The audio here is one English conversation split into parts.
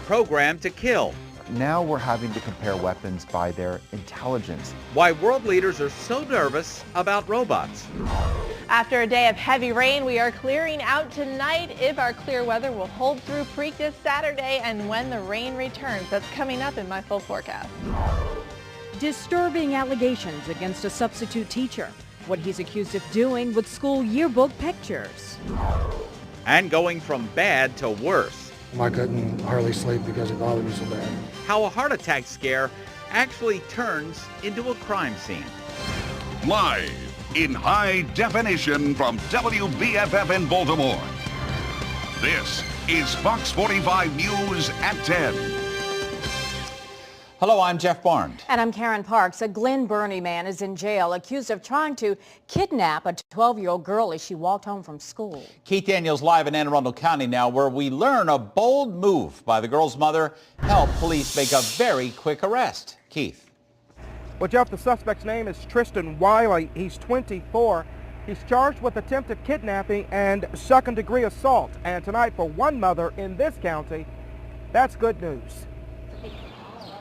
programmed to kill. Now we're having to compare weapons by their intelligence. Why world leaders are so nervous about robots. After a day of heavy rain, we are clearing out tonight. If our clear weather will hold through Preakness Saturday and when the rain returns. That's coming up in my full forecast. Disturbing allegations against a substitute teacher. What he's accused of doing with school yearbook pictures. And going from bad to worse. I couldn't hardly sleep because it bothered me so bad. How a heart attack scare actually turns into a crime scene. Live in high definition from WBFF in Baltimore. This is Fox 45 News at 10. Hello, I'm Jeff Barnes. And I'm Karen Parks. A Glen Burnie man is in jail accused of trying to kidnap a 12-year-old girl as she walked home from school. Keith Daniels live in Anne Arundel County now, where we learn a bold move by the girl's mother helped police make a very quick arrest. Keith. Well, Jeff, the suspect's name is Tristan Wiley. He's 24. He's charged with attempted kidnapping and second-degree assault. And tonight, for one mother in this county, that's good news.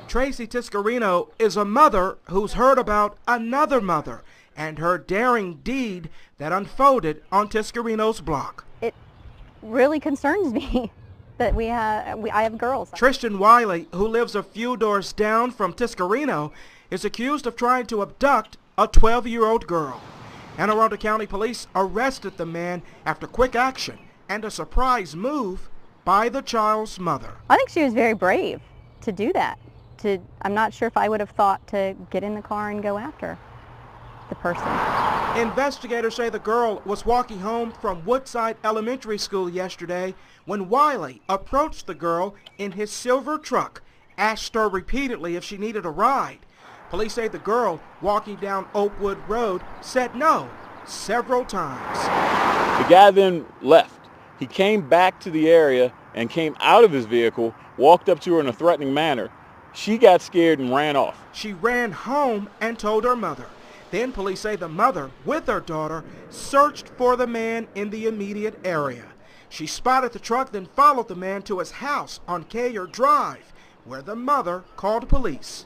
Tracy Tiscarino is a mother who's heard about another mother and her daring deed that unfolded on Tiscarino's block. It really concerns me that I have girls. Tristan Wiley, who lives a few doors down from Tiscarino, is accused of trying to abduct a 12-year-old girl. Anne Arundel County Police arrested the man after quick action and a surprise move by the child's mother. I think she was very brave to do that. I'm not sure if I would have thought to get in the car and go after the person. Investigators say the girl was walking home from Woodside Elementary School yesterday when Wiley approached the girl in his silver truck, asked her repeatedly if she needed a ride. Police say the girl walking down Oakwood Road said no several times. The guy then left. He came back to the area and came out of his vehicle, walked up to her in a threatening manner. She got scared and ran off. She ran home and told her mother. Then police say the mother, with her daughter, searched for the man in the immediate area. She spotted the truck, then followed the man to his house on Kayer Drive, where the mother called police.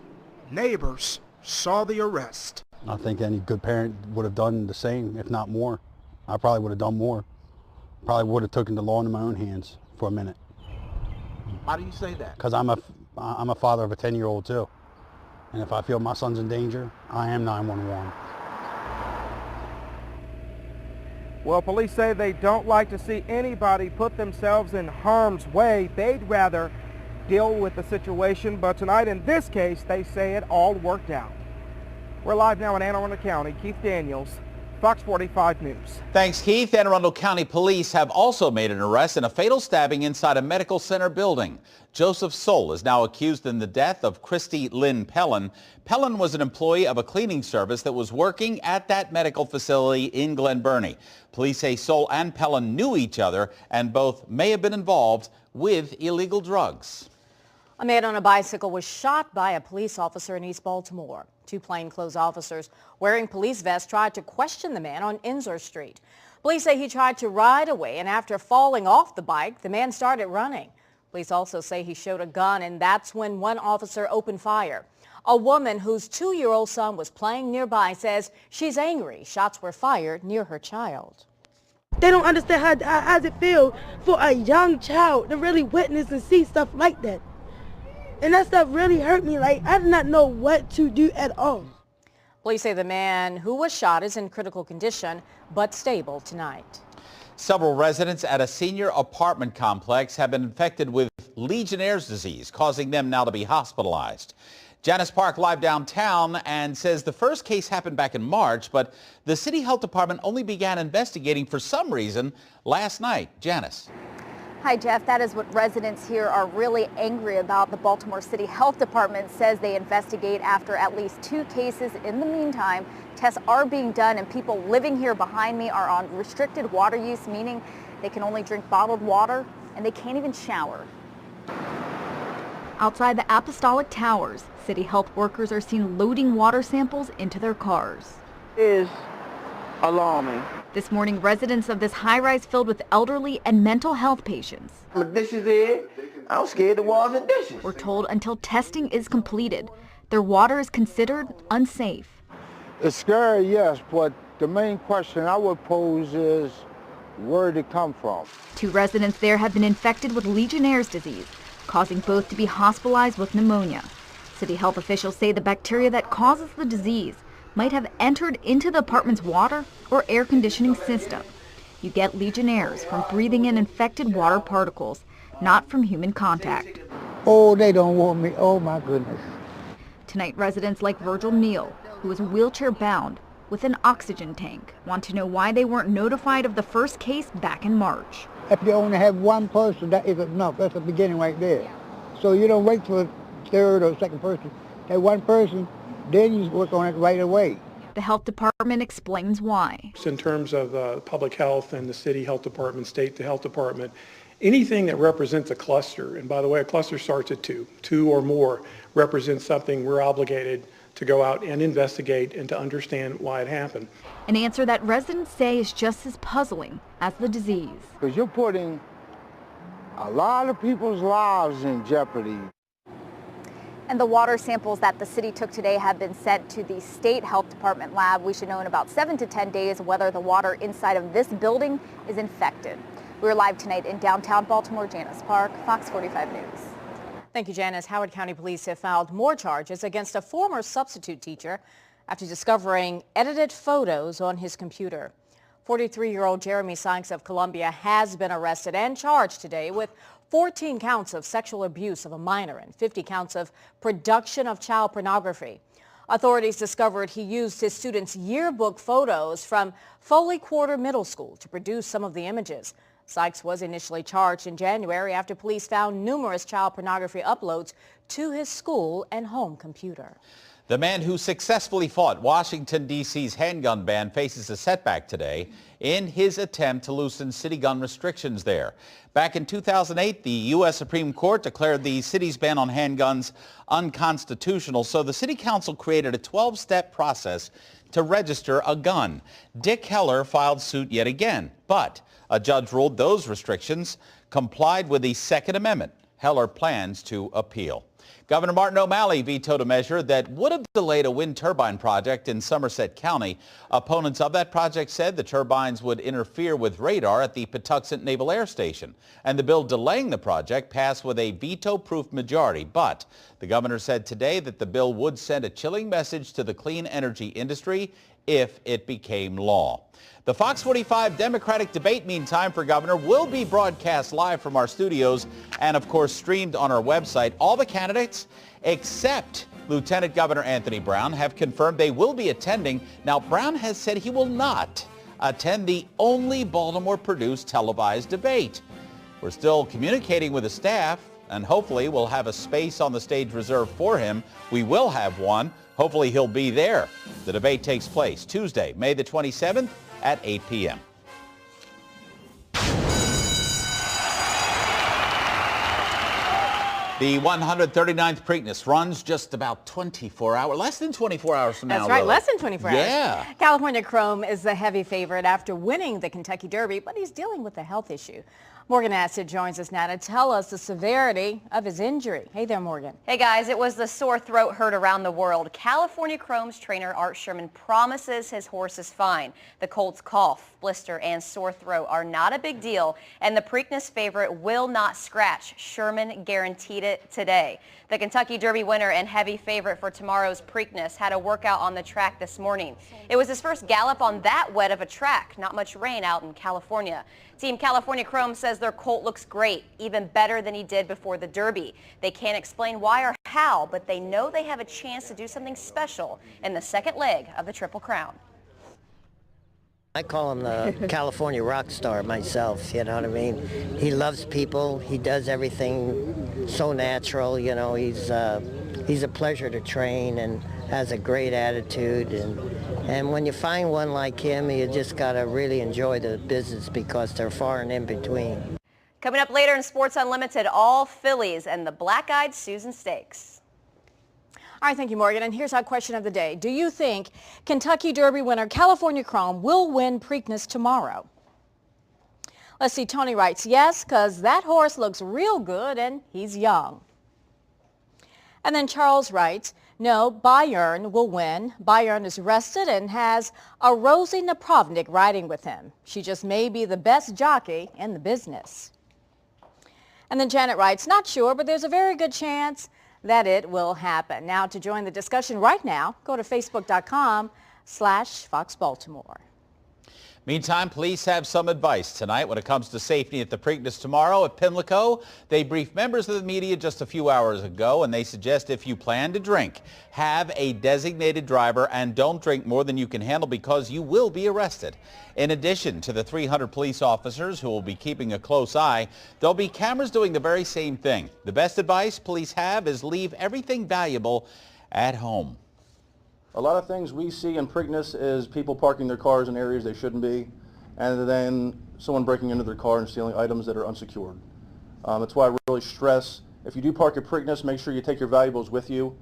Neighbors saw the arrest. I think any good parent would have done the same, if not more. I probably would have done more. Probably would have taken the law into my own hands for a minute. Why do you say that? Because I'm a father of a 10-year-old too. And if I feel my son's in danger, I am 911. Well, police say they don't like to see anybody put themselves in harm's way. They'd rather deal with the situation, but tonight in this case, they say it all worked out. We're live now in Anne Arundel County. Keith Daniels, Fox 45 News. Thanks, Keith. Anne Arundel County Police have also made an arrest in a fatal stabbing inside a medical center building. Joseph Soul is now accused in the death of Christy Lynn Pellin. Pellin was an employee of a cleaning service that was working at that medical facility in Glen Burnie. Police say Soul and Pellin knew each other and both may have been involved with illegal drugs. A man on a bicycle was shot by a police officer in East Baltimore. Two plainclothes officers wearing police vests tried to question the man on Ensor Street. Police say he tried to ride away, and after falling off the bike, the man started running. Police also say he showed a gun, and that's when one officer opened fire. A woman whose 2-year-old son was playing nearby says she's angry. Shots were fired near her child. They don't understand how does it feel for a young child to really witness and see stuff like that. And that stuff really hurt me. Like, I did not know what to do at all. Police say the man who was shot is in critical condition, but stable tonight. Several residents at a senior apartment complex have been infected with Legionnaire's disease, causing them now to be hospitalized. Janice Park live downtown and says the first case happened back in March, but the city health department only began investigating for some reason last night. Janice. Hi, Jeff. That is what residents here are really angry about. The Baltimore City Health Department says they investigate after at least 2 cases. In the meantime, tests are being done and people living here behind me are on restricted water use, meaning they can only drink bottled water and they can't even shower. Outside the Apostolic Towers, city health workers are seen loading water samples into their cars. It is alarming. This morning, residents of this high-rise filled with elderly and mental health patients. This is it. I'm scared to wash the dishes. We're told until testing is completed, their water is considered unsafe. It's scary, yes, but the main question I would pose is, where did it come from? 2 residents there have been infected with Legionnaire's disease, causing both to be hospitalized with pneumonia. City health officials say the bacteria that causes the disease might have entered into the apartment's water or air conditioning system. You get Legionnaires from breathing in infected water particles, not from human contact. Oh, they don't want me. Oh, my goodness. Tonight, residents like Virgil Neal, who is wheelchair-bound with an oxygen tank, want to know why they weren't notified of the first case back in March. If you only have one person, that is enough. That's the beginning right there. So you don't wait for a third or second person. That one person, then you work on it right away. The health department explains why. In terms of public health and the city health department, state health department, anything that represents a cluster, and by the way, a cluster starts at 2. 2 or more represents something we're obligated to go out and investigate and to understand why it happened. An answer that residents say is just as puzzling as the disease. Because you're putting a lot of people's lives in jeopardy. And the water samples that the city took today have been sent to the state health department lab. We should know in about 7 to 10 days whether the water inside of this building is infected. We're live tonight in downtown Baltimore. Janice Park, Fox 45 News. Thank you, Janice. Howard County Police have filed more charges against a former substitute teacher after discovering edited photos on his computer. 43-year-old Jeremy Sykes of Columbia has been arrested and charged today with 14 counts of sexual abuse of a minor and 50 counts of production of child pornography. Authorities discovered he used his students' yearbook photos from Foley Quarter Middle School to produce some of the images. Sykes was initially charged in January after police found numerous child pornography uploads to his school and home computer. The man who successfully fought Washington, D.C.'s handgun ban faces a setback today in his attempt to loosen city gun restrictions there. Back in 2008, the U.S. Supreme Court declared the city's ban on handguns unconstitutional, so the City Council created a 12-step process to register a gun. Dick Heller filed suit yet again, but a judge ruled those restrictions complied with the Second Amendment. Heller plans to appeal. Governor Martin O'Malley vetoed a measure that would have delayed a wind turbine project in Somerset County. Opponents of that project said the turbines would interfere with radar at the Patuxent Naval Air Station. And the bill delaying the project passed with a veto-proof majority. But the governor said today that the bill would send a chilling message to the clean energy industry if it became law. The Fox 45 Democratic debate, meantime, for governor will be broadcast live from our studios and, of course, streamed on our website. All the candidates, except Lieutenant Governor Anthony Brown, have confirmed they will be attending. Now, Brown has said he will not attend the only Baltimore-produced televised debate. We're still communicating with the staff, and hopefully we'll have a space on the stage reserved for him. We will have one. Hopefully he'll be there. The debate takes place Tuesday, May the 27th at 8 p.m. The 139th Preakness runs just about 24 hours, less than 24 hours from now. That's right, really. less than 24 hours. Yeah. California Chrome is the heavy favorite after winning the Kentucky Derby, but he's dealing with a health issue. Morgan Acid joins us now to tell us the severity of his injury. Hey there, Morgan. Hey guys, it was the sore throat heard around the world. California Chrome's trainer Art Sherman promises his horse is fine. The colt's cough, blister, and sore throat are not a big deal, and the Preakness favorite will not scratch. Sherman guaranteed it today. The Kentucky Derby winner and heavy favorite for tomorrow's Preakness had a workout on the track this morning. It was his first gallop on that wet of a track. Not much rain out in California. Team California Chrome says their colt looks great, even better than he did before the Derby. They can't explain why or how, but they know they have a chance to do something special in the second leg of the Triple Crown. I call him the California rock star myself, you know what I mean? He loves people, he does everything so natural, you know, he's a pleasure to train and has a great attitude, and when you find one like him, you just gotta really enjoy the business because they're far and in between. Coming up later in Sports Unlimited, all fillies and the black-eyed Susan Stakes. All right, thank you, Morgan. And here's our question of the day. Do you think Kentucky Derby winner California Chrome will win Preakness tomorrow? Let's see, Tony writes, yes, because that horse looks real good and he's young. And then Charles writes, no, Bayern will win. Bayern is rested and has a Rosie Napravnik riding with him. She just may be the best jockey in the business. And then Janet writes, not sure, but there's a very good chance that it will happen. Now, to join the discussion right now, go to facebook.com/Fox Baltimore. Meantime, police have some advice tonight when it comes to safety at the Preakness tomorrow at Pimlico. They briefed members of the media just a few hours ago, and they suggest if you plan to drink, have a designated driver and don't drink more than you can handle because you will be arrested. In addition to the 300 police officers who will be keeping a close eye, there'll be cameras doing the very same thing. The best advice police have is leave everything valuable at home. A lot of things we see in Preakness is people parking their cars in areas they shouldn't be, and then someone breaking into their car and stealing items that are unsecured. That's why I really stress, if you do park at Preakness, make sure you take your valuables with you.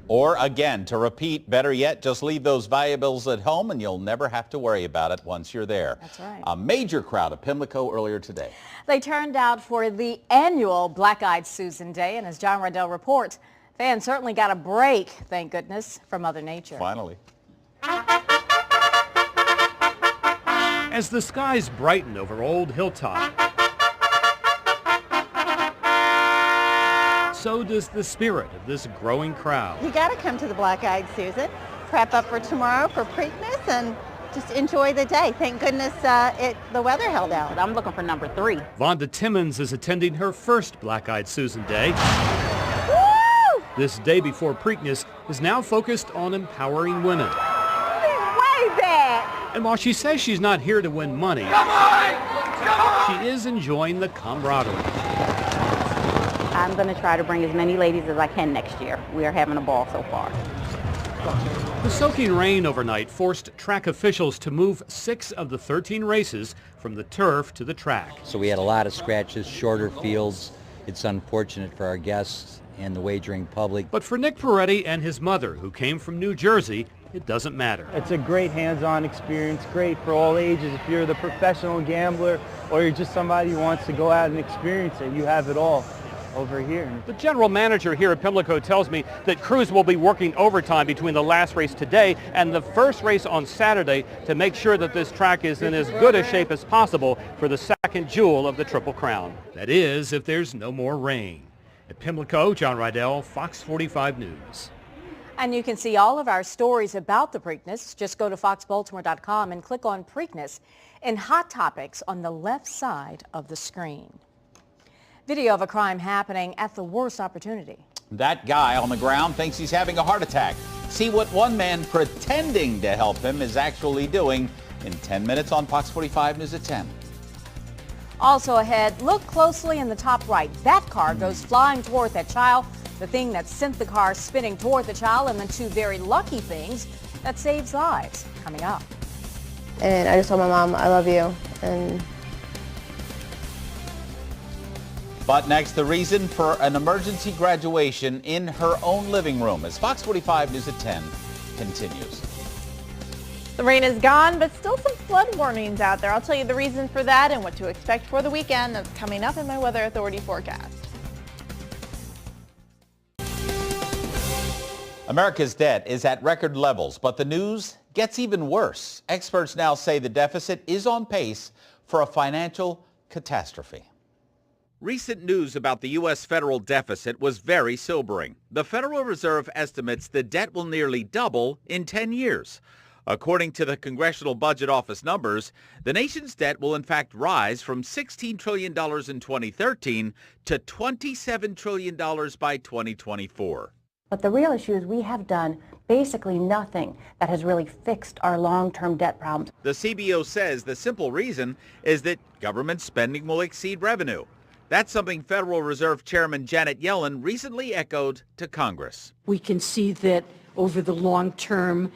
Or again, to repeat, better yet, just leave those valuables at home and you'll never have to worry about it once you're there. That's right. A major crowd at Pimlico earlier today. They turned out for the annual Black-Eyed Susan Day, and as John Riddell reports, fans certainly got a break, thank goodness, from Mother Nature. Finally. As the skies brighten over Old Hilltop, so does the spirit of this growing crowd. You got to come to the Black-Eyed Susan, prep up for tomorrow for Preakness, and just enjoy the day. Thank goodness the weather held out. I'm looking for number 3. Vonda Timmons is attending her first Black-Eyed Susan Day. This day before Preakness is now focused on empowering women. Way back! And while she says she's not here to win money, she is enjoying the camaraderie. I'm going to try to bring as many ladies as I can next year. We are having a ball so far. The soaking rain overnight forced track officials to move 6 of the 13 races from the turf to the track. So we had a lot of scratches, shorter fields. It's unfortunate for our guests and the wagering public. But for Nick Peretti and his mother, who came from New Jersey, it doesn't matter. It's a great hands-on experience, great for all ages. If you're the professional gambler or you're just somebody who wants to go out and experience it, you have it all over here. The general manager here at Pimlico tells me that crews will be working overtime between the last race today and the first race on Saturday to make sure that this track is in as good a shape as possible for the second jewel of the Triple Crown. That is, if there's no more rain. At Pimlico, John Riddell, Fox 45 News. And you can see all of our stories about the Preakness. Just go to foxbaltimore.com and click on Preakness in Hot Topics on the left side of the screen. Video of a crime happening at the worst opportunity. That guy on the ground thinks he's having a heart attack. See what one man pretending to help him is actually doing in 10 minutes on Fox 45 News at 10. Also ahead, look closely in the top right. That car goes flying toward that child. The thing that sent the car spinning toward the child, and the 2 very lucky things that saves lives. Coming up. And I just told my mom, I love you. And But next, the reason for an emergency graduation in her own living room as Fox 45 News at 10 continues. The rain is gone, but still some flood warnings out there. I'll tell you the reason for that and what to expect for the weekend. That's coming up in my Weather Authority forecast. America's debt is at record levels, but the news gets even worse. Experts now say the deficit is on pace for a financial catastrophe. Recent news about the U.S. federal deficit was very sobering. The Federal Reserve estimates the debt will nearly double in 10 years. According to the Congressional Budget Office numbers, the nation's debt will in fact rise from $16 trillion in 2013 to $27 trillion by 2024. But the real issue is we have done basically nothing that has really fixed our long-term debt problems. The CBO says the simple reason is that government spending will exceed revenue. That's something Federal Reserve Chairman Janet Yellen recently echoed to Congress. We can see that over the long term,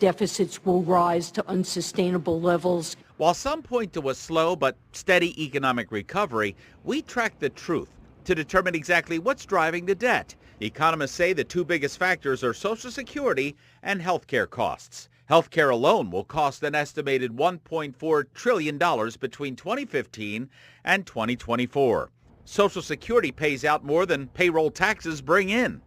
deficits will rise to unsustainable levels. While some point to a slow but steady economic recovery, we track the truth to determine exactly what's driving the debt. Economists say the 2 biggest factors are Social Security and health care costs. Healthcare alone will cost an estimated $1.4 trillion between 2015 and 2024. Social Security pays out more than payroll taxes bring in.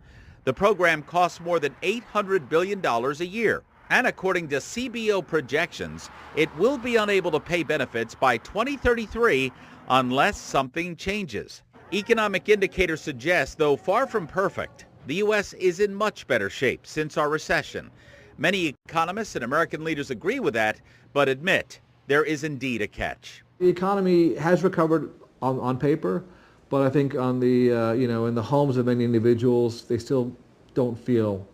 The program costs more than $800 billion a year. And according to CBO projections, it will be unable to pay benefits by 2033 unless something changes. Economic indicators suggest, though far from perfect, the U.S. is in much better shape since our recession. Many economists and American leaders agree with that, but admit there is indeed a catch. The economy has recovered on paper, but I think on the, in the homes of many individuals, they still don't feel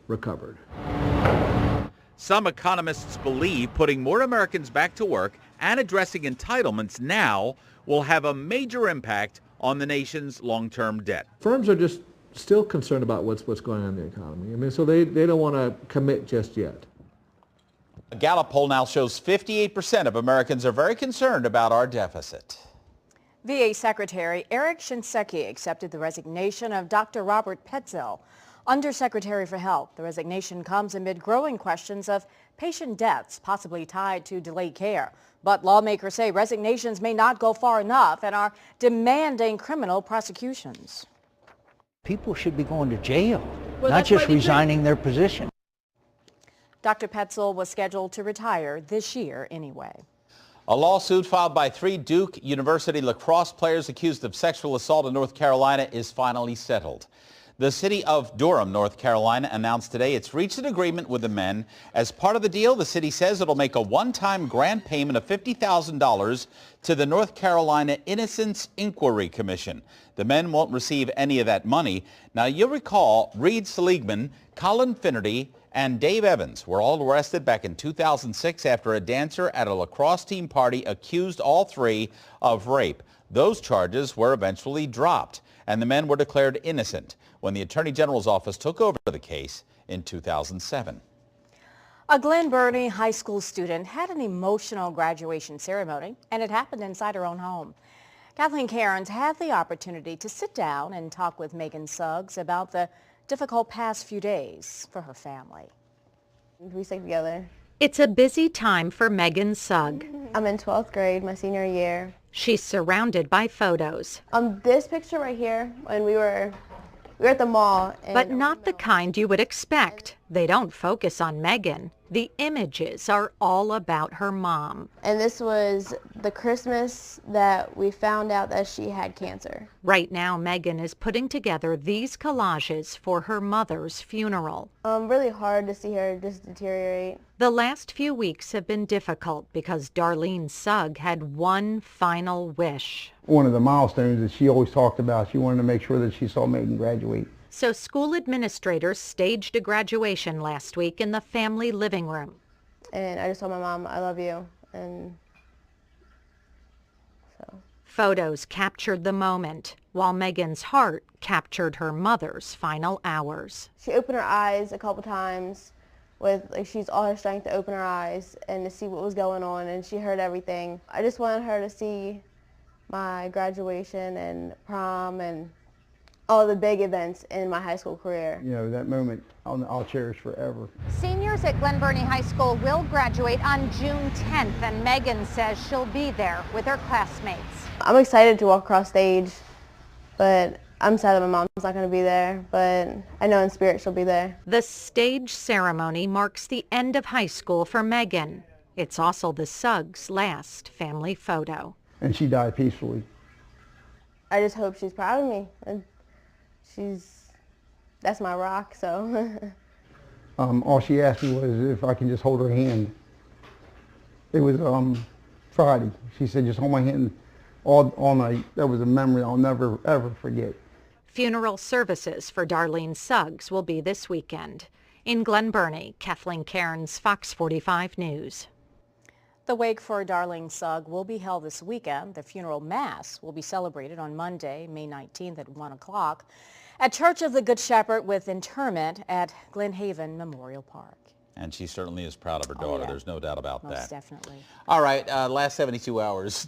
recovered. Some economists believe putting more Americans back to work and addressing entitlements now will have a major impact on the nation's long-term debt. Firms are just still concerned about what's going on in the economy. I mean, so they don't want to commit just yet. A Gallup poll now shows 58% of Americans are very concerned about our deficit. VA Secretary Eric Shinseki accepted the resignation of Dr. Robert Petzel, Undersecretary for Health. The resignation comes amid growing questions of patient deaths possibly tied to delayed care. But lawmakers say resignations may not go far enough and are demanding criminal prosecutions. People should be going to jail, Well, not that's just why they resigning their position. Dr. Petzel was scheduled to retire this year anyway. A lawsuit filed by 3 Duke University lacrosse players accused of sexual assault in North Carolina is finally settled. The city of Durham, North Carolina, announced today it's reached an agreement with the men. As part of the deal, the city says it'll make a one-time grant payment of $50,000 to the North Carolina Innocence Inquiry Commission. The men won't receive any of that money. Now, you'll recall Reed Seligman, Colin Finnerty, and Dave Evans were all arrested back in 2006 after a dancer at a lacrosse team party accused all 3 of rape. Those charges were eventually dropped, and the men were declared innocent when the Attorney General's office took over the case in 2007. A Glen Burnie high school student had an emotional graduation ceremony, and it happened inside her own home. Kathleen Cairns had the opportunity to sit down and talk with Megan Suggs about the difficult past few days for her family. We stick together. It's a busy time for Megan Sugg. I'm in 12th grade, my senior year. She's surrounded by photos. This picture right here, when we were at the mall. But not the kind you would expect. They don't focus on Megan. The images are all about her mom. And this was the Christmas that we found out that she had cancer. Right now, Megan is putting together these collages for her mother's funeral. Really hard to see her just deteriorate. The last few weeks have been difficult because Darlene Sugg had one final wish. One of the milestones that she always talked about, she wanted to make sure that she saw Megan graduate. So school administrators staged a graduation last week in the family living room. And I just told my mom, I love you. And so. Photos captured the moment, while Megan's heart captured her mother's final hours. She opened her eyes a couple times with, she used all her strength to open her eyes and to see what was going on, and she heard everything. I just wanted her to see my graduation and prom and all the big events in my high school career. You know, that moment I'll cherish forever. Seniors at Glen Burnie High School will graduate on June 10th, and Megan says she'll be there with her classmates. I'm excited to walk across stage, but I'm sad that my mom's not going to be there, but I know in spirit she'll be there. The stage ceremony marks the end of high school for Megan. It's also the Suggs' last family photo. And she died peacefully. I just hope she's proud of me. And that's my rock, so. All she asked me was if I can just hold her hand. It was Friday. She said, just hold my hand all night. That was a memory I'll never, ever forget. Funeral services for Darlene Suggs will be this weekend. In Glen Burnie, Kathleen Cairns, Fox 45 News. The wake for Darlene Sugg will be held this weekend. The funeral mass will be celebrated on Monday, May 19th at 1 o'clock at Church of the Good Shepherd with interment at Glen Haven Memorial Park. And she certainly is proud of her daughter. yeah. There's no doubt about Most that. definitely. All right, last 72 hours,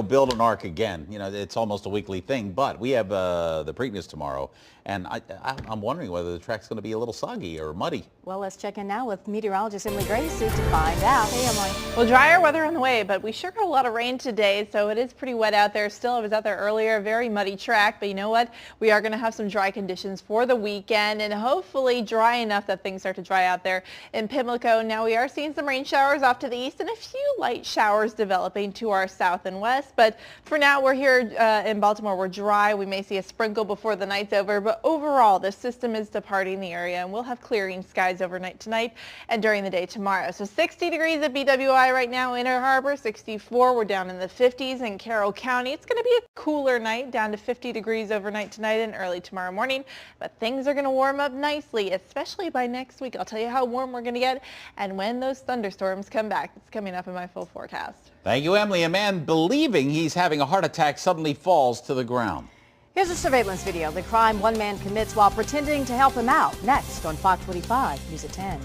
build an ark again. It's almost a weekly thing, but we have the Preakness tomorrow, and I'm wondering whether the track's going to be a little soggy or muddy. Well, let's check in now with meteorologist Emily Grace to find out. Hey, Emily. Well, drier weather on the way, but we sure got a lot of rain today, so it is pretty wet out there. Still, I was out there earlier, very muddy track, but you know what? We are going to have some dry conditions for the weekend, and hopefully dry enough that things start to dry out there in Pimlico. Now, we are seeing some rain showers off to the east and a few light showers developing to our south and west, but for now, we're here in Baltimore. We're dry. We may see a sprinkle before the night's over, but overall, the system is departing the area, and we'll have clearing skies overnight tonight and during the day tomorrow. So 60 degrees at BWI right now, Inner Harbor, 64. We're down in the 50s in Carroll County. It's going to be a cooler night, down to 50 degrees overnight tonight and early tomorrow morning, but things are going to warm up nicely, especially by next week. I'll tell you how warm we're going to get and when those thunderstorms come back. It's coming up in my full forecast. Thank you, Emily. A man believing he's having a heart attack suddenly falls to the ground. Here's a surveillance video. The crime one man commits while pretending to help him out. Next on Fox 45 News at 10.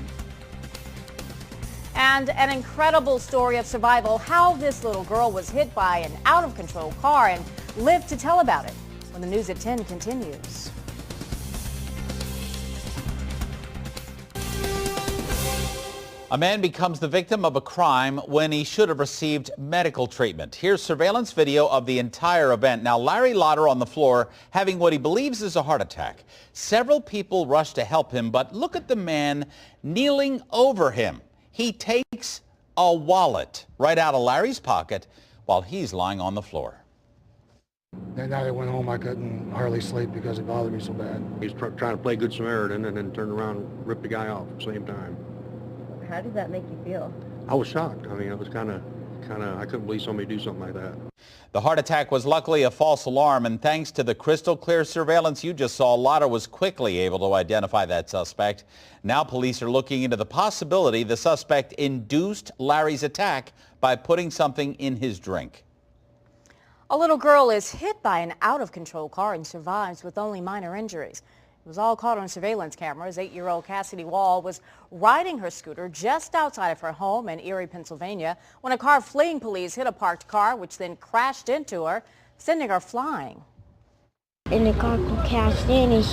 And an incredible story of survival, how this little girl was hit by an out-of-control car and lived to tell about it when the News at 10 continues. A man becomes the victim of a crime when he should have received medical treatment. Here's surveillance video of the entire event. Now, Larry Lotter on the floor having what he believes is a heart attack. Several people rush to help him, but look at the man kneeling over him. He takes a wallet right out of Larry's pocket while he's lying on the floor. That night I went home, I couldn't hardly sleep because it bothered me so bad. He was trying to play Good Samaritan and then turned around and ripped the guy off at the same time. How did that make you feel? I was shocked. I mean, it was kind of, I couldn't believe somebody do something like that. The heart attack was luckily a false alarm, and thanks to the crystal clear surveillance you just saw, Lotter was quickly able to identify that suspect. Now police are looking into the possibility the suspect induced Larry's attack by putting something in his drink. A little girl is hit by an out-of-control car and survives with only minor injuries. It was all caught on surveillance cameras. 8-year-old Cassidy Wall was riding her scooter just outside of her home in Erie, Pennsylvania, when a car fleeing police hit a parked car, which then crashed into her, sending her flying. And the car crashed in, and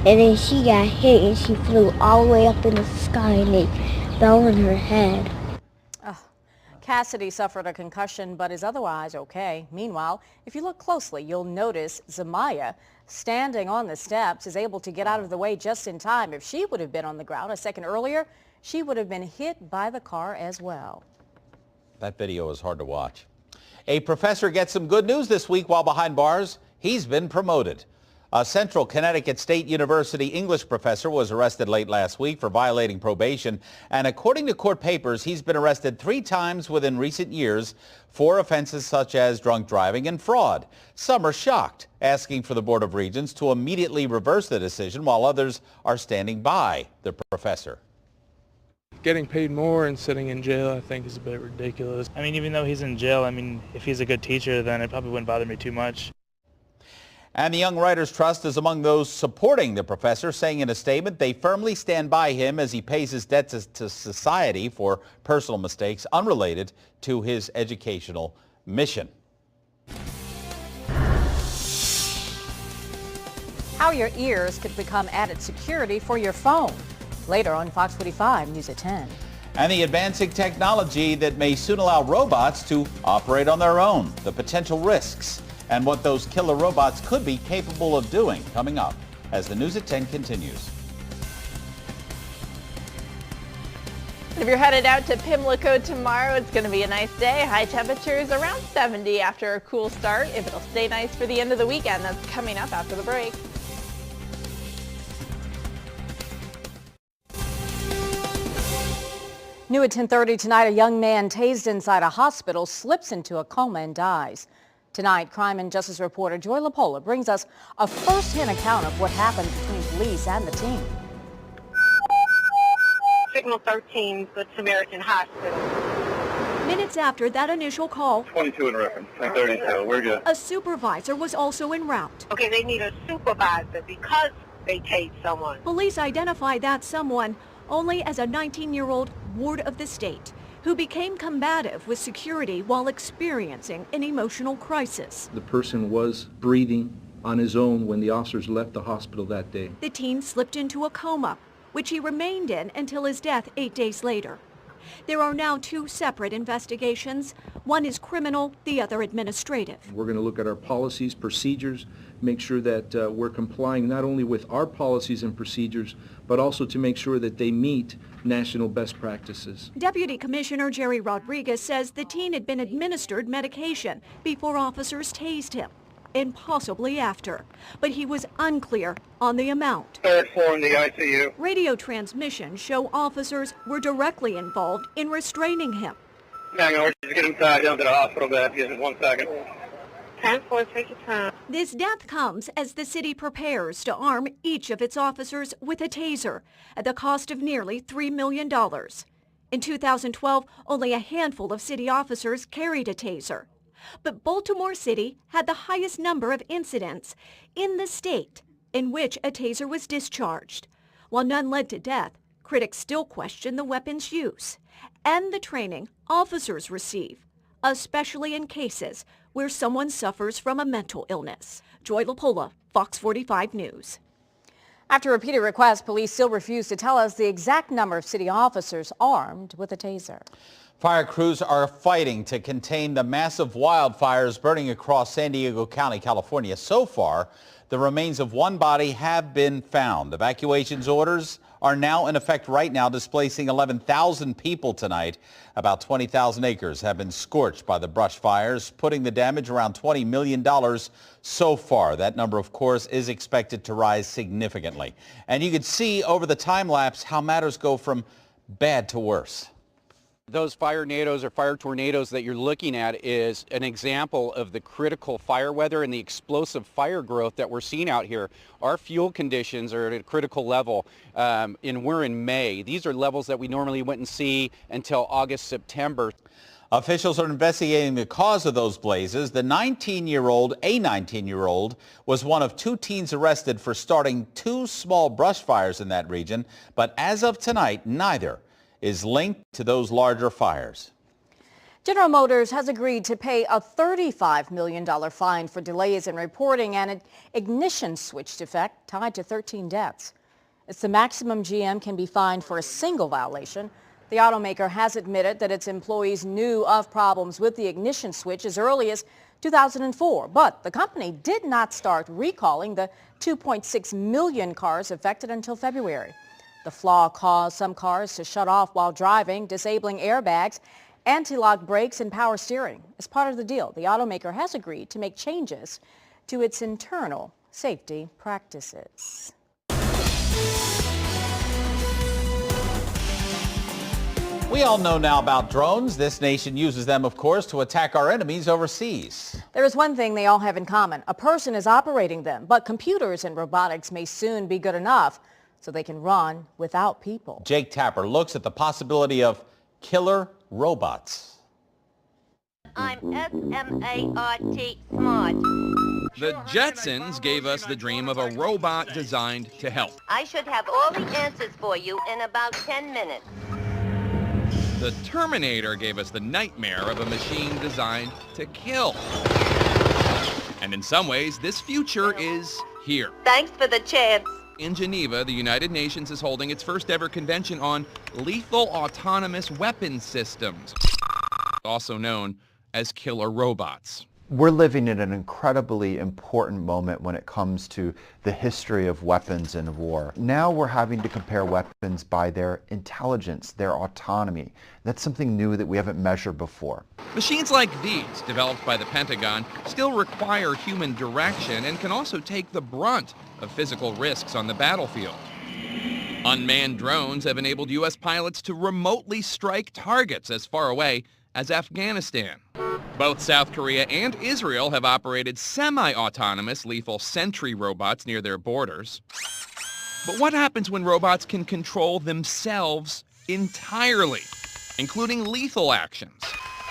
then she got hit, and she flew all the way up in the sky, and it fell on her head. Cassidy suffered a concussion but is otherwise okay. Meanwhile, if you look closely, you'll notice Zamaya standing on the steps is able to get out of the way just in time. If she would have been on the ground a second earlier, she would have been hit by the car as well. That video is hard to watch. A professor gets some good news this week while behind bars. He's been promoted. A Central Connecticut State University English professor was arrested late last week for violating probation, and according to court papers, he's been arrested 3 times within recent years for offenses such as drunk driving and fraud. Some are shocked, asking for the Board of Regents to immediately reverse the decision, while others are standing by the professor. Getting paid more and sitting in jail, I think, is a bit ridiculous. I mean, even though he's in jail, I mean, if he's a good teacher, then it probably wouldn't bother me too much. And the Young Writers Trust is among those supporting the professor, saying in a statement they firmly stand by him as he pays his debts to society for personal mistakes unrelated to his educational mission. How your ears could become added security for your phone. Later on Fox 45 News at 10. And the advancing technology that may soon allow robots to operate on their own. The potential risks and what those killer robots could be capable of doing, coming up as the News at 10 continues. If you're headed out to Pimlico tomorrow, it's going to be a nice day. High temperatures around 70 after a cool start. If it'll stay nice for the end of the weekend, that's coming up after the break. New at 10:30 tonight, a young man tased inside a hospital slips into a coma and dies. Tonight, crime and justice reporter Joy LaPola brings us a first-hand account of what happened between police and the team. Signal 13, Good Samaritan Hospital. Minutes after that initial call, 22 in reference, 1032, we're good. a supervisor was also en route. Okay, they need a supervisor because they tased someone. Police identified that someone only as a 19-year-old ward of the state who became combative with security while experiencing an emotional crisis. The person was breathing on his own when the officers left the hospital that day. The teen slipped into a coma, which he remained in until his death 8 days later. There are now 2 separate investigations. One is criminal, the other administrative. We're going to look at our policies, procedures, make sure that we're complying not only with our policies and procedures, but also to make sure that they meet national best practices. Deputy Commissioner Jerry Rodriguez says the teen had been administered medication before officers tased him, and possibly after, but he was unclear on the amount. 3rd floor in the ICU. Radio transmissions show officers were directly involved in restraining him. Hang on, we're just getting tied down to the hospital bed. Give us 1 second. 10 floor, take your time. This death comes as the city prepares to arm each of its officers with a taser at the cost of nearly $3 million. In 2012, only a handful of city officers carried a taser. But Baltimore City had the highest number of incidents in the state in which a taser was discharged. While none led to death, critics still question the weapon's use and the training officers receive, especially in cases where someone suffers from a mental illness. Joy LaPola, Fox 45 News. After repeated requests, police still refuse to tell us the exact number of city officers armed with a taser. Fire crews are fighting to contain the massive wildfires burning across San Diego County, California. So far, the remains of one body have been found. Evacuations orders are now in effect right now, displacing 11,000 people tonight. About 20,000 acres have been scorched by the brush fires, putting the damage around $20 million so far. That number, of course, is expected to rise significantly. And you can see over the time lapse how matters go from bad to worse. Those fire tornadoes that you're looking at is an example of the critical fire weather and the explosive fire growth that we're seeing out here. Our fuel conditions are at a critical level, and we're in May. These are levels that we normally wouldn't see until August, September. Officials are investigating the cause of those blazes. A 19-year-old, was one of 2 teens arrested for starting 2 small brush fires in that region. But as of tonight, neither is linked to those larger fires. General Motors has agreed to pay a $35 million fine for delays in reporting an ignition switch defect tied to 13 deaths. It's the maximum GM can be fined for a single violation. The automaker has admitted that its employees knew of problems with the ignition switch as early as 2004, but the company did not start recalling the 2.6 million cars affected until February. The flaw caused some cars to shut off while driving, disabling airbags, anti-lock brakes, and power steering. As part of the deal, the automaker has agreed to make changes to its internal safety practices. We all know now about drones. This nation uses them, of course, to attack our enemies overseas. There is one thing they all have in common. A person is operating them, but computers and robotics may soon be good enough so they can run without people. Jake Tapper looks at the possibility of killer robots. I'm S-M-A-R-T, smart. The Jetsons gave us the dream of a robot designed to help. I should have all the answers for you in about 10 minutes. The Terminator gave us the nightmare of a machine designed to kill. And in some ways, this future is here. Thanks for the chance. In Geneva, the United Nations is holding its first ever convention on lethal autonomous weapons systems, also known as killer robots. We're living in an incredibly important moment when it comes to the history of weapons and war. Now we're having to compare weapons by their intelligence, their autonomy. That's something new that we haven't measured before. Machines like these, developed by the Pentagon, still require human direction and can also take the brunt of physical risks on the battlefield. Unmanned drones have enabled U.S. pilots to remotely strike targets as far away as Afghanistan. Both South Korea and Israel have operated semi-autonomous lethal sentry robots near their borders. But what happens when robots can control themselves entirely, including lethal actions?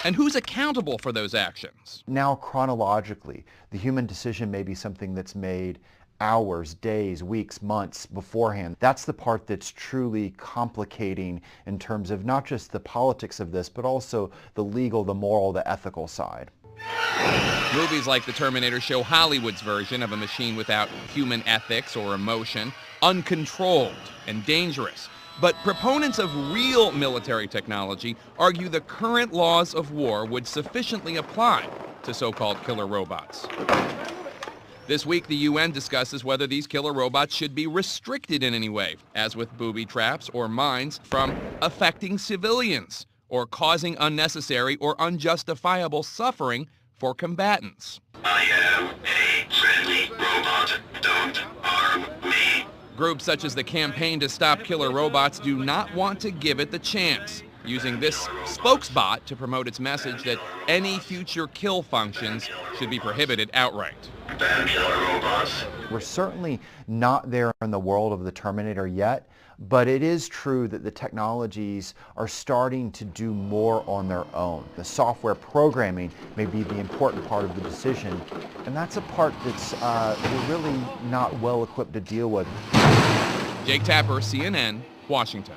And who's accountable for those actions? Now, chronologically, the human decision may be something that's made hours, days, weeks, months beforehand. That's the part that's truly complicating in terms of not just the politics of this, but also the legal, the moral, the ethical side. Movies like The Terminator show Hollywood's version of a machine without human ethics or emotion, uncontrolled and dangerous. But proponents of real military technology argue the current laws of war would sufficiently apply to so-called killer robots. This week, the UN discusses whether these killer robots should be restricted in any way, as with booby traps or mines, from affecting civilians or causing unnecessary or unjustifiable suffering for combatants. I am a friendly robot. Don't harm me. Groups such as the Campaign to Stop Killer Robots do not want to give it the chance, using this spokesbot to promote its message that any future kill functions should be prohibited outright. Ban killer robots. We're certainly not there in the world of the Terminator yet, but it is true that the technologies are starting to do more on their own. The software programming may be the important part of the decision, and that's a part that's we're really not well equipped to deal with. Jake Tapper, CNN, Washington.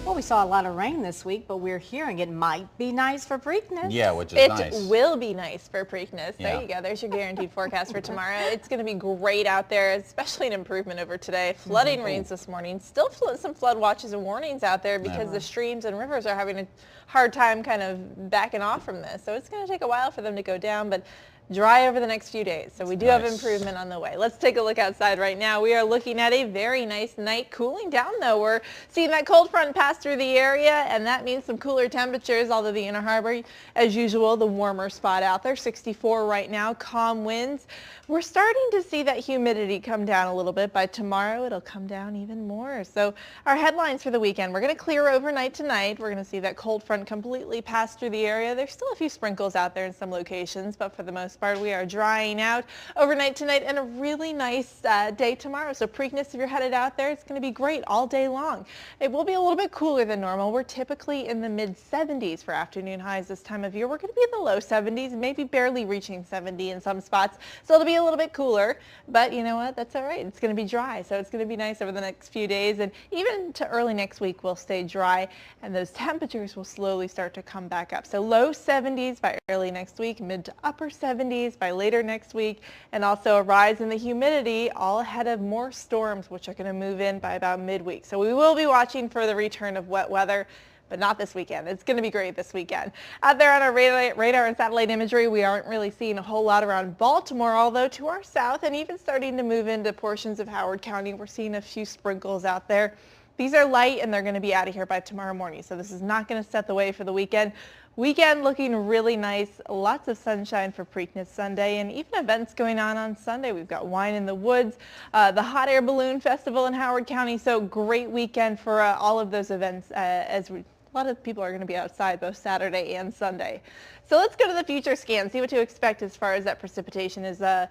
Well, we saw a lot of rain this week, but we're hearing it might be nice for Preakness. Yeah, which is nice. It will be nice for Preakness. Yeah. There you go. There's your guaranteed forecast for tomorrow. It's going to be great out there, especially an improvement over today. Flooding rains this morning. Still some flood watches and warnings out there because the streams and rivers are having a hard time kind of backing off from this. So it's going to take a while for them to go down, but dry over the next few days. So we do have improvement on the way. Let's take a look outside right now. We are looking at a very nice night. Cooling down though. We're seeing that cold front pass through the area, and that means some cooler temperatures, although the Inner Harbor, as usual, the warmer spot out there. 64 right now, calm winds. We're starting to see that humidity come down a little bit. By tomorrow, it'll come down even more. So our headlines for the weekend, we're going to clear overnight tonight. We're going to see that cold front completely pass through the area. There's still a few sprinkles out there in some locations, but for the most part, we are drying out overnight tonight and a really nice day tomorrow. So Preakness, if you're headed out there, it's going to be great all day long. It will be a little bit cooler than normal. We're typically in the mid-70s for afternoon highs this time of year. We're going to be in the low 70s, maybe barely reaching 70 in some spots. So it'll be a little bit cooler, but you know what? That's all right. It's going to be dry, so it's going to be nice over the next few days, and even to early next week we'll stay dry, and those temperatures will slowly start to come back up. So low 70s by early next week, mid to upper 70s by later next week, and also a rise in the humidity all ahead of more storms, which are going to move in by about midweek. So we will be watching for the return of wet weather, but not this weekend. It's going to be great this weekend. Out there on our radar and satellite imagery, we aren't really seeing a whole lot around Baltimore, although to our south and even starting to move into portions of Howard County, we're seeing a few sprinkles out there. These are light and they're going to be out of here by tomorrow morning, so this is not going to set the way for the weekend. Weekend looking really nice, lots of sunshine for Preakness Sunday, and even events going on Sunday. We've got Wine in the Woods, the Hot Air Balloon Festival in Howard County, so great weekend for all of those events as a lot of people are going to be outside both Saturday and Sunday. So let's go to the future scan, see what to expect as far as that precipitation is not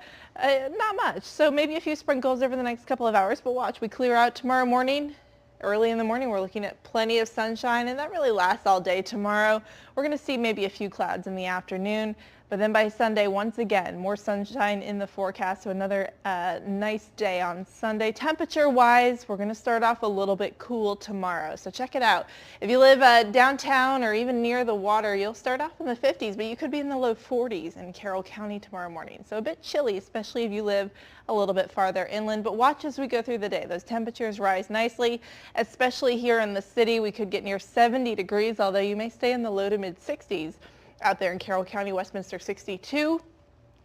much. So maybe a few sprinkles over the next couple of hours, but watch, we clear out tomorrow morning. Early in the morning, we're looking at plenty of sunshine, and that really lasts all day tomorrow. We're going to see maybe a few clouds in the afternoon, but then by Sunday, once again, more sunshine in the forecast, so another nice day on Sunday. Temperature-wise, we're going to start off a little bit cool tomorrow, so check it out. If you live downtown or even near the water, you'll start off in the 50s, but you could be in the low 40s in Carroll County tomorrow morning, so a bit chilly, especially if you live a little bit farther inland. But watch as we go through the day. Those temperatures rise nicely, especially here in the city. We could get near 70 degrees, although you may stay in the low to mid 60s. Out there in Carroll County, Westminster 62.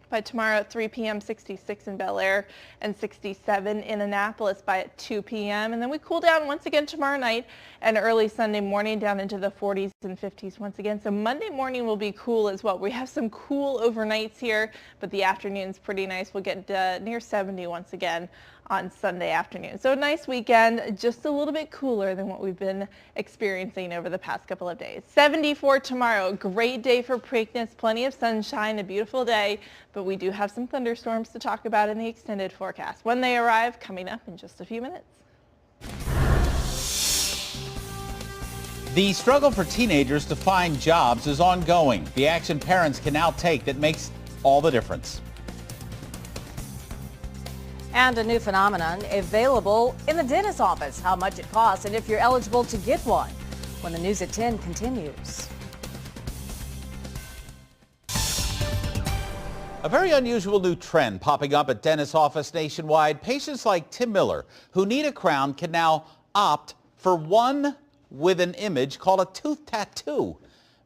By tomorrow at 3 p.m., 66 in Bel Air and 67 in Annapolis by 2 p.m. And then we cool down once again tomorrow night and early Sunday morning down into the 40s and 50s once again. So Monday morning will be cool as well. We have some cool overnights here, but the afternoon's pretty nice. We'll get near 70 once again on Sunday afternoon. So a nice weekend, just a little bit cooler than what we've been experiencing over the past couple of days. 74 tomorrow, great day for Preakness, plenty of sunshine, a beautiful day, but we do have some thunderstorms to talk about in the extended forecast. When they arrive, coming up in just a few minutes. The struggle for teenagers to find jobs is ongoing. The action parents can now take that makes all the difference. And a new phenomenon available in the dentist's office, how much it costs and if you're eligible to get one. When the News at 10 continues. A very unusual new trend popping up at dentist's office nationwide. Patients like Tim Miller, who need a crown, can now opt for one with an image called a tooth tattoo.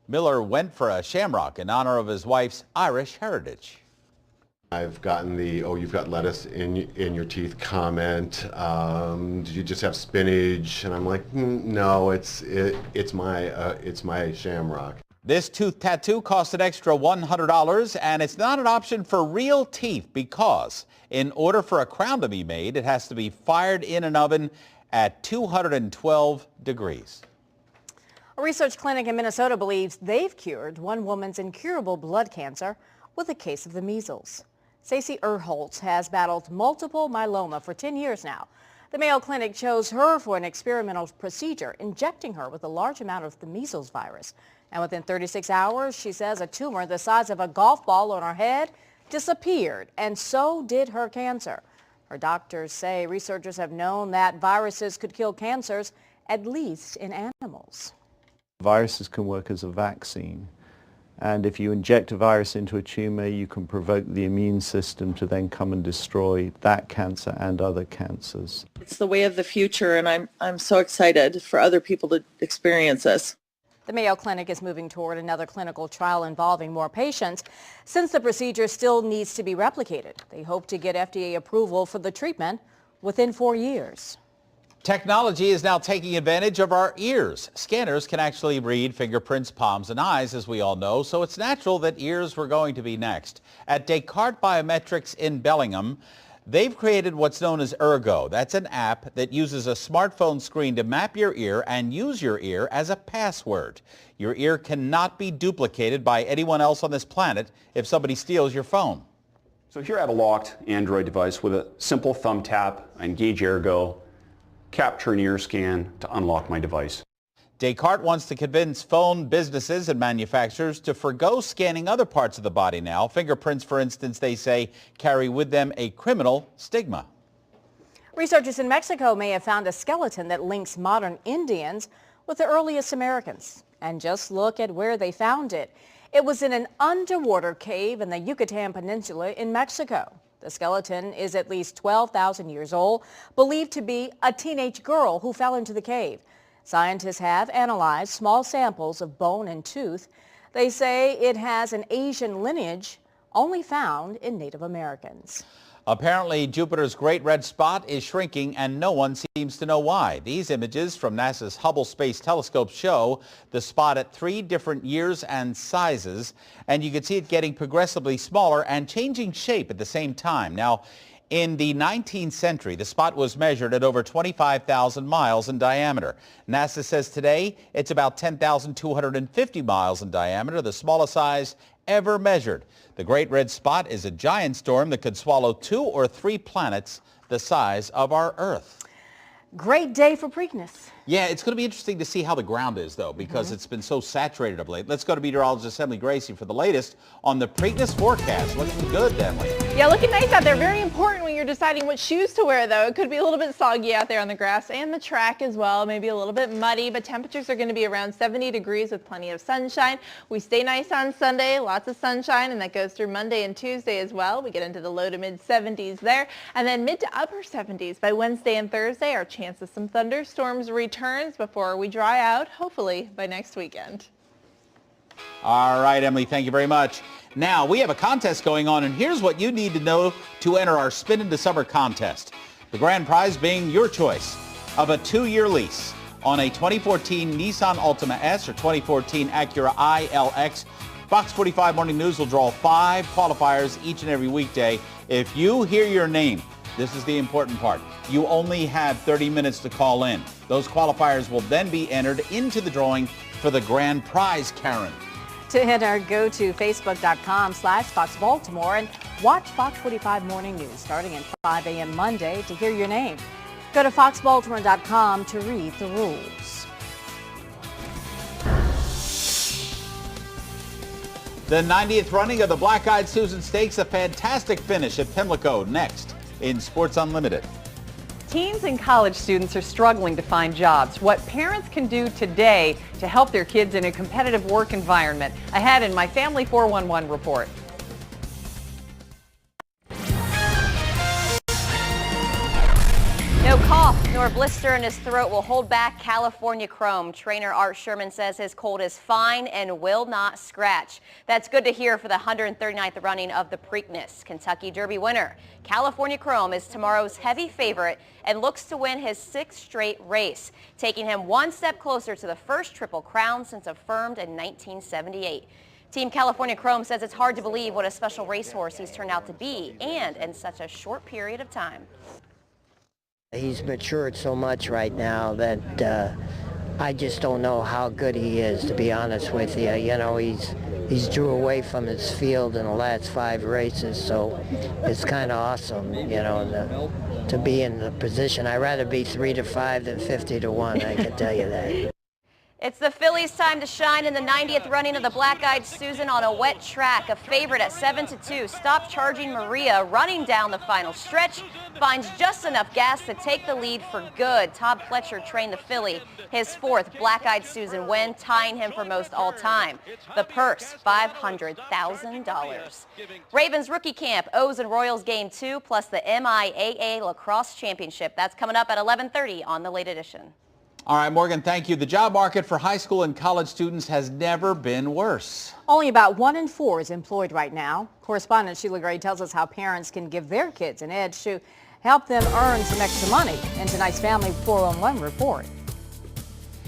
Miller went for a shamrock in honor of his wife's Irish heritage. I've gotten the, oh, you've got lettuce in your teeth comment. Did you just have spinach? And I'm like, no, it's my shamrock. This tooth tattoo costs an extra $100, and it's not an option for real teeth because in order for a crown to be made, it has to be fired in an oven at 212 degrees. A research clinic in Minnesota believes they've cured one woman's incurable blood cancer with a case of the measles. Stacey Erholtz has battled multiple myeloma for 10 years now. The Mayo Clinic chose her for an experimental procedure, injecting her with a large amount of the measles virus. And within 36 hours, she says a tumor the size of a golf ball on her head disappeared, and so did her cancer. Her doctors say researchers have known that viruses could kill cancers, at least in animals. Viruses can work as a vaccine, and if you inject a virus into a tumor, you can provoke the immune system to then come and destroy that cancer and other cancers. It's the way of the future, and I'm so excited for other people to experience this. The Mayo Clinic is moving toward another clinical trial involving more patients. Since the procedure still needs to be replicated, they hope to get FDA approval for the treatment within 4 years. Technology is now taking advantage of our ears. Scanners can actually read fingerprints, palms, and eyes, as we all know, so it's natural that ears were going to be next. At Descartes Biometrics in Bellingham, they've created what's known as Ergo. That's an app that uses a smartphone screen to map your ear and use your ear as a password. Your ear cannot be duplicated by anyone else on this planet if somebody steals your phone. So here I have a locked Android device with a simple thumb tap. I engage Ergo, capture an ear scan to unlock my device. Descartes wants to convince phone businesses and manufacturers to forgo scanning other parts of the body now. Fingerprints, for instance, they say, carry with them a criminal stigma. Researchers in Mexico may have found a skeleton that links modern Indians with the earliest Americans. And just look at where they found it. It was in an underwater cave in the Yucatan Peninsula in Mexico. The skeleton is at least 12,000 years old, believed to be a teenage girl who fell into the cave. Scientists have analyzed small samples of bone and tooth. They say it has an Asian lineage only found in Native Americans. Apparently, Jupiter's Great Red Spot is shrinking, and no one seems to know why. These images from NASA's Hubble Space Telescope show the spot at 3 different years and sizes, and you can see it getting progressively smaller and changing shape at the same time. Now, in the 19th century, the spot was measured at over 25,000 miles in diameter. NASA says today it's about 10,250 miles in diameter, the smallest size ever measured. The Great Red Spot is a giant storm that could swallow 2 or 3 planets the size of our Earth. Great day for Preakness. Yeah, it's going to be interesting to see how the ground is, though, because it's been so saturated of late. Let's go to meteorologist Emily Gracie for the latest on the Preakness forecast. Looking good, Emily. Yeah, looking nice out there. Very important when you're deciding what shoes to wear, though. It could be a little bit soggy out there on the grass and the track as well. Maybe a little bit muddy, but temperatures are going to be around 70 degrees with plenty of sunshine. We stay nice on Sunday, lots of sunshine, and that goes through Monday and Tuesday as well. We get into the low to mid 70s there, and then mid to upper 70s by Wednesday and Thursday. Our chance of some thunderstorms returns before we dry out, hopefully by next weekend. All right, Emily, thank you very much. Now, we have a contest going on, and here's what you need to know to enter our Spin into Summer contest. The grand prize being your choice of a 2-year lease on a 2014 Nissan Altima S or 2014 Acura ILX. Fox 45 Morning News will draw 5 qualifiers each and every weekday. If you hear your name, this is the important part. You only have 30 minutes to call in. Those qualifiers will then be entered into the drawing for the grand prize, Karen. To enter, go to facebook.com/Fox Baltimore and watch Fox 45 Morning News starting at 5 a.m. Monday to hear your name. Go to foxbaltimore.com to read the rules. The 90th running of the Black-Eyed Susan Stakes, a fantastic finish at Pimlico. Next in Sports Unlimited. Teens and college students are struggling to find jobs. What parents can do today to help their kids in a competitive work environment. Ahead in my Family 411 report. No cough nor blister in his throat will hold back California Chrome. Trainer Art Sherman says his colt is fine and will not scratch. That's good to hear for the 139th running of the Preakness. Kentucky Derby winner California Chrome is tomorrow's heavy favorite and looks to win his 6th straight race, taking him one step closer to the first Triple Crown since affirmed in 1978. Team California Chrome says it's hard to believe what a special racehorse he's turned out to be, and in such a short period of time. He's matured so much right now that I just don't know how good he is, to be honest with you. You know, he's drew away from his field in the last 5 races, so it's kind of awesome, you know, to be in the position. I'd rather be 3-5 than 50-1, I can tell you that. It's the fillies' time to shine in the 90th running of the Black-Eyed Susan on a wet track. A favorite at 7-2. Stop Charging Maria running down the final stretch. Finds just enough gas to take the lead for good. Todd Pletcher trained the filly, his 4th Black-Eyed Susan win, tying him for most all time. The purse, $500,000. Ravens rookie camp, O's and Royals game 2, plus the MIAA Lacrosse Championship. That's coming up at 11:30 on the Late Edition. All right, Morgan, thank you. The job market for high school and college students has never been worse. Only about 1 in 4 is employed right now. Correspondent Sheila Gray tells us how parents can give their kids an edge to help them earn some extra money in tonight's Family 411 report.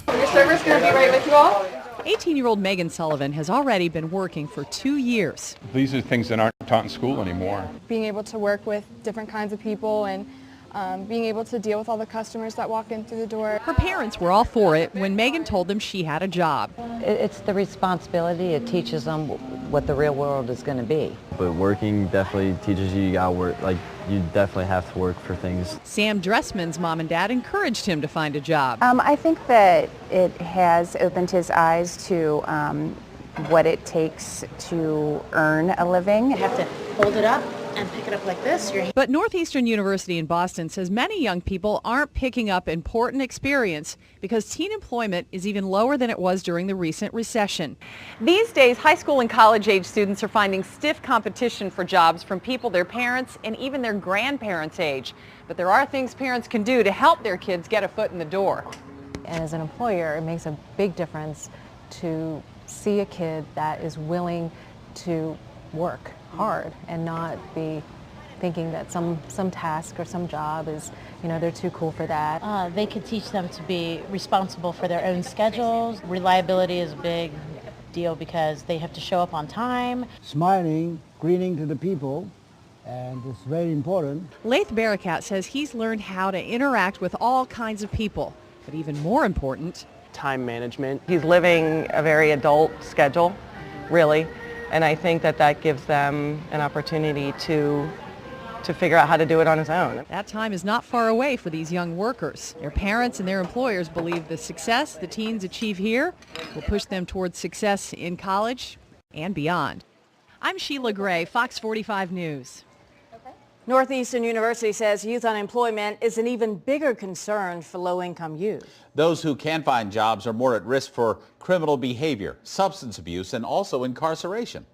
Your server's going to be right with you all. 18-year-old Megan Sullivan has already been working for 2 years. These are things that aren't taught in school anymore. Being able to work with different kinds of people and being able to deal with all the customers that walk in through the door. Her parents were all for it when Megan told them she had a job. It's the responsibility. It teaches them what the real world is going to be. But working definitely teaches you gotta work, like you definitely have to work for things. Sam Dressman's mom and dad encouraged him to find a job. I think that it has opened his eyes to what it takes to earn a living. You have to hold it up and pick it up like this. But Northeastern University in Boston says many young people aren't picking up important experience because teen employment is even lower than it was during the recent recession. These days, high school and college-age students are finding stiff competition for jobs from people their parents and even their grandparents' age. But there are things parents can do to help their kids get a foot in the door. And as an employer, it makes a big difference to see a kid that is willing to work hard and not be thinking that some task or some job is, you know, they're too cool for that. They could teach them to be responsible for their own schedules. Reliability is a big deal because they have to show up on time. Smiling, grinning to the people, and it's very important. Laith Barakat says he's learned how to interact with all kinds of people, but even more important, time management. He's living a very adult schedule, really. And I think that gives them an opportunity to figure out how to do it on his own. That time is not far away for these young workers. Their parents and their employers believe the success the teens achieve here will push them towards success in college and beyond. I'm Sheila Gray, Fox 45 News. Northeastern University says youth unemployment is an even bigger concern for low-income youth. Those who can find jobs are more at risk for criminal behavior, substance abuse, and also incarceration.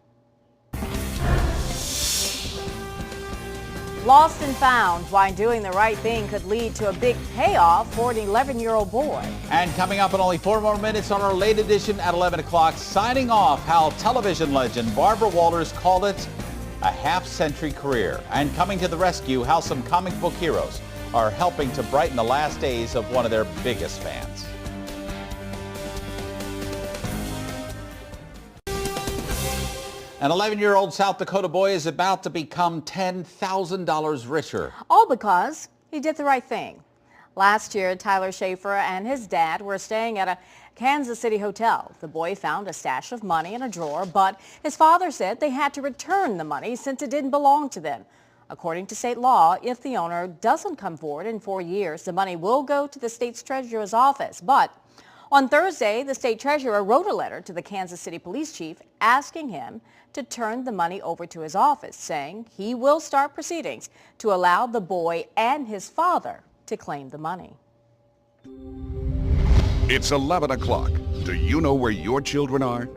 Lost and found, why doing the right thing could lead to a big payoff for an 11-year-old boy. And coming up in only 4 more minutes on our Late Edition at 11 o'clock, signing off how television legend Barbara Walters called it a half-century career. And coming to the rescue, how some comic book heroes are helping to brighten the last days of one of their biggest fans. An 11-year-old South Dakota boy is about to become $10,000 richer. All because he did the right thing. Last year, Tyler Schaefer and his dad were staying at a Kansas City hotel. The boy found a stash of money in a drawer, but his father said they had to return the money since it didn't belong to them. According to state law, if the owner doesn't come forward in 4 years, the money will go to the state's treasurer's office. But On Thursday, the state treasurer wrote a letter to the Kansas City police chief asking him to turn the money over to his office, saying he will start proceedings to allow the boy and his father to claim the money. It's 11 o'clock. Do you know where your children are?